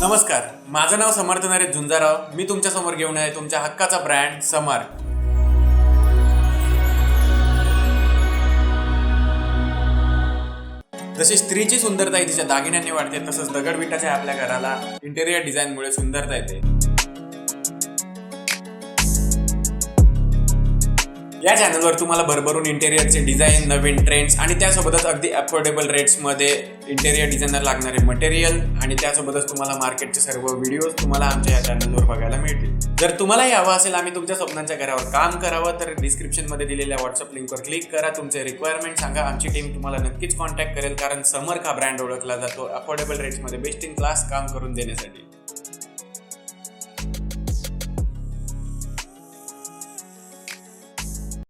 नमस्कार, माझं नाव समर्थ नरेश झुंजाराव. मी तुमच्या समोर घेऊन आहे तुमच्या हक्काचा ब्रँड समर्थ. जशी स्त्रीची सुंदरता तिच्या दागिन्यांनी वाढते, तसंच दगडविटाच्या आपल्या घराला इंटेरियर डिझाईनमुळे सुंदरता येते. या चॅनलवर तुम्हाला भरभरून इंटेरियरचे डिझाईन, नवीन ट्रेंड्स आणि त्यासोबतच अगदी अफोर्डेबल रेट्समध्ये इंटेरियर डिझायनर लागणारे मटेरियल आणि त्यासोबतच तुम्हाला मार्केटचे सर्व व्हिडिओज तुम्हाला आमच्या या चॅनलवर बघायला मिळतील. जर तुम्हालाही हवं असेल आम्ही तुमच्या स्वप्नांच्या घरावर काम करावं तर डिस्क्रिप्शनमध्ये दिलेल्या व्हॉट्सअप लिंकवर क्लिक करा. तुमचे रिक्वायरमेंट सांगा, आमची टीम तुम्हाला नक्कीच कॉन्टॅक्ट करेल. कारण समर्थ हा ब्रँड ओळखला जातो अफोर्डेबल रेट्समध्ये बेस्ट इन क्लास काम करून देण्यासाठी.